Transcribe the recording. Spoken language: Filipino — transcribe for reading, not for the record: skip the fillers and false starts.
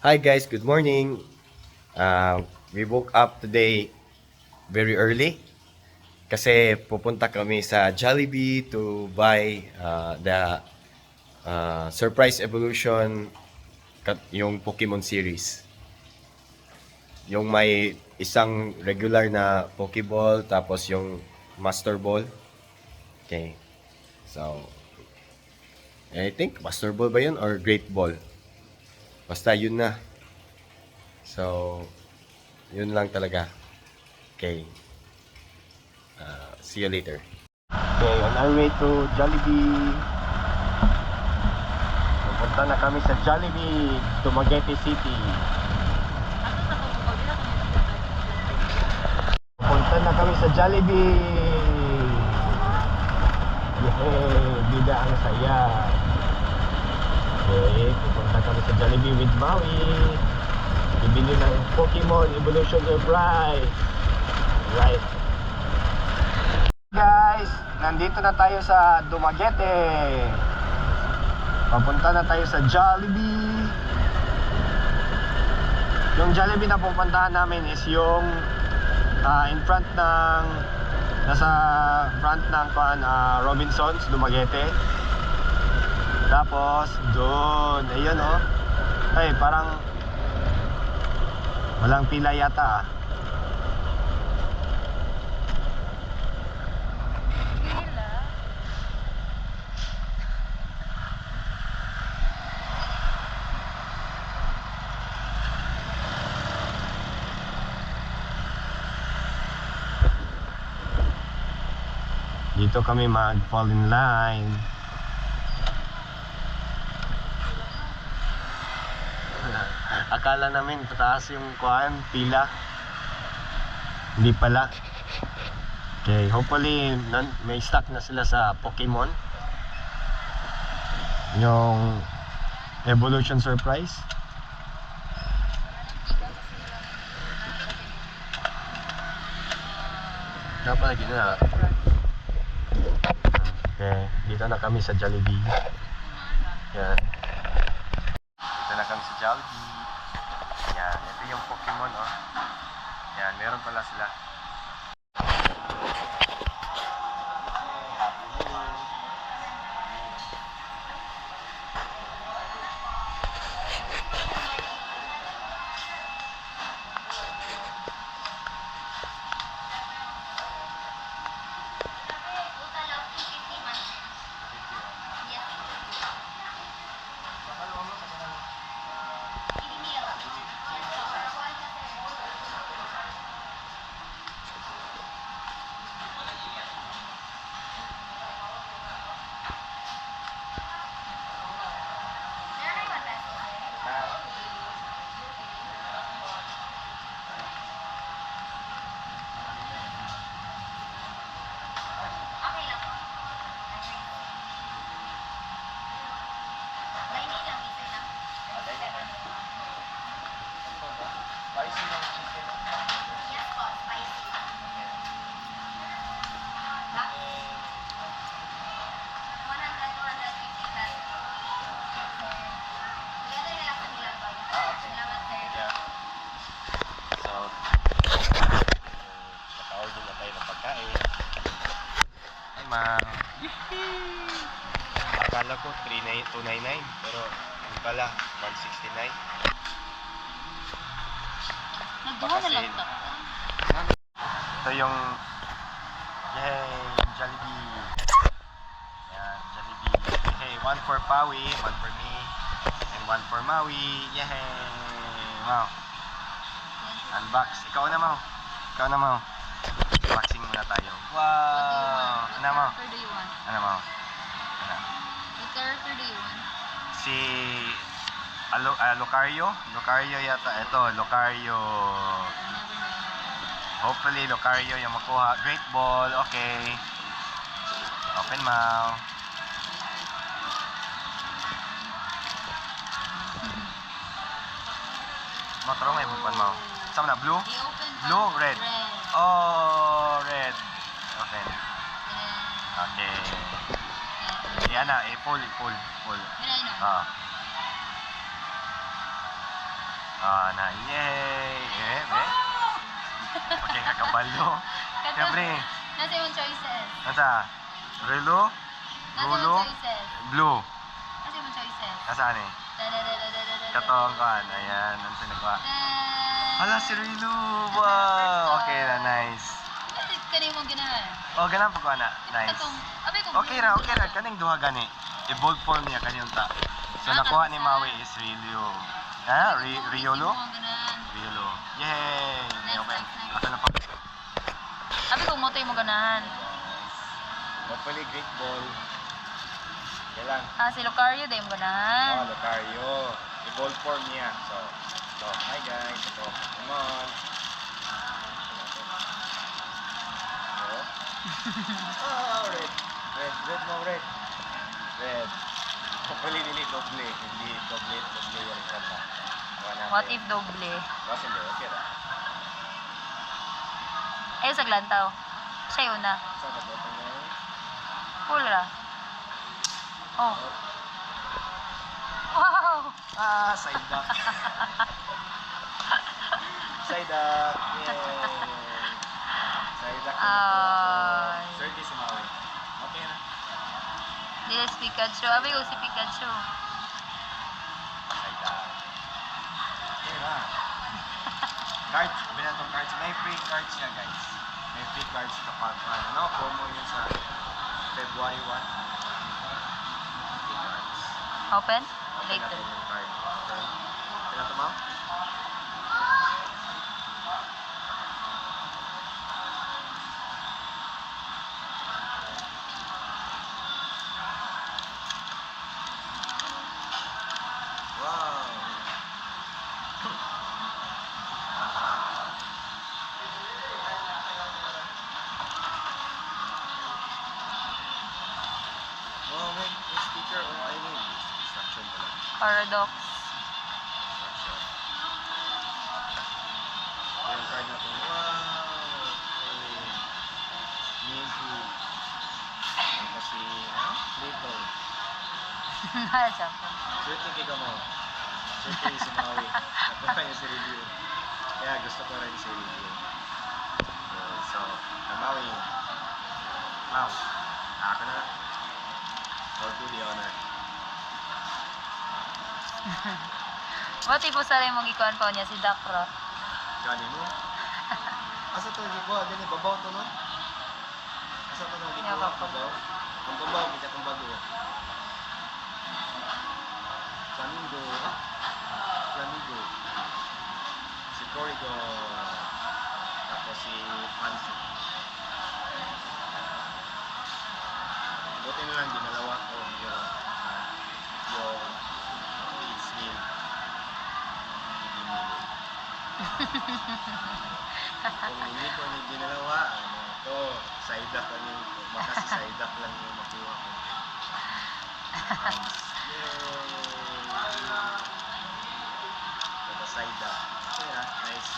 Hi guys, good morning. We woke up today very early kasi pupunta kami sa Jollibee to buy the Surprise Evolution yung Pokemon series. Yung may isang regular na Pokeball tapos yung Master Ball. Okay. So, I think Master Ball ba yun or Great Ball? Basta yun na. So, yun lang talaga. Okay. See you later. Okay, on our way to Jollibee. Pupunta na kami sa Jollibee, Dumaguete City. Pupunta na kami sa Jollibee. Yehey, bida ang saya. Okay, pupunta kami sa Jollibee with Maui. Bibili ng Pokemon Evolution Surprise. Right. Guys, nandito na tayo sa Dumaguete. Papunta na tayo sa Jollibee. Yung Jollibee na pupuntahan namin is yung in front ng nasa front ng Robinsons, Dumaguete. Tapos doon, ayun oh. Ay, parang walang pila yata ah. Dito kami mag-fall in line. Akala namin pataas yung pila. Hindi pala. Okay, hopefully may stock na sila sa Pokemon. Yung Evolution Surprise. Dapat lagi na. Okay, dito na kami sa Jollibee. Yan. Dito na kami sa Jollibee. Yan, ito yung Pokemon oh. Yan, meron pala sila. Akala ko 299 pero yung pala 169. Nagduha na lang to. Ito yung Jollibee. Yan, Jollibee. Hey, one for Pawi, one for me, and one for Maui. Yay! Wow. Unbox. Ikaw na mo. Ikaw na mo. Unboxing muna tayo. Wow! Ano mo? What character do you want? Ano mo? Ano? What character do you want? Si Lucario? Lucario yata. Ito, Lucario. Never know. Hopefully, Lucario yung makuha. Great ball. Okay. Open mouth. Matarong ay bukan mo. Sama na, blue? The open Blue, box. red. Red. Oh, red. Open. Yeah. Okay. Yan na, full. May I know? Ah. Ah, na, yay! Okay, kakabalo. Siyempre, Nasa yung choices. nasa? Relo? Nasa yung Rulo? choices. Blue. Nasa yung choices. Nasaan eh? Katong kan. Ayan, ano pinagawa? Hala, si Relo! Wow! Okay na, nice. Bakit kanina mong ganahan? Oh, ganun pa ko na. Nice. Abay kung Okay ra. Kaning duha gani. Evolve form niya kaniyong ta. So, nakuha ni Maui is Relo. Ha? Riolo? Riolo. Yay! Okay. Ako na pa. Abi kung motoy mo ganahan. Hopefully, great ball. Okay lang. Si Lucario day mo ganahan. Lucario. Evolve form niya. So, hi guys. Ito, come on. Red. Red mo, red. Red. Hopefully, dili doble. Hindi doble yung kanta. What if doble? Kasi hindi, okay ra. Eh, sa glantaw. Siya yun na. Saan ka bottom na yun? Cool ra. Oh. Wow! Side duck. Side duck. Yay! Side duck. Ay. Thirty si Maui. Okay na. Yes, Pikachu. Abi ko si Pikachu. Side duck. Okay na. Cards. Binatong cards. May free cards siya, guys. May free cards kapag ano, promo yun sa February 1. Free cards. Open? Open Later. natin yung card. Okay. Pinato mo? Wow! Wow, may sticker. Oh, I need instruction pala. Paradox. Instruction. Yung card natin. Wow! Okay. Meanful. Kasi, Little. Nasa po. Swerte kay ka mo. Swerte si Maui. Nakuha niya si review. Kaya gusto ko rin si review. So, Maui. Wow. Ako na. All to the honor. What if usara yung mag-ikuan pa niya si Dakra? Gani mo? Asa to gikuha? Gani, babaw to no? Asa to nang gikuha? Babaw? Ang babaw, kita kong bago. Flamingo. Flamingo. Si Corrigo. Tapos si Fancy. Buti na lang ginalawa ko yung kids meal. Hindi meal. Kung hindi ko ni ginalawa, to, side up lang yung, baka si side up lang yung makuha ko. Yay! Ito side up. Okay, nice.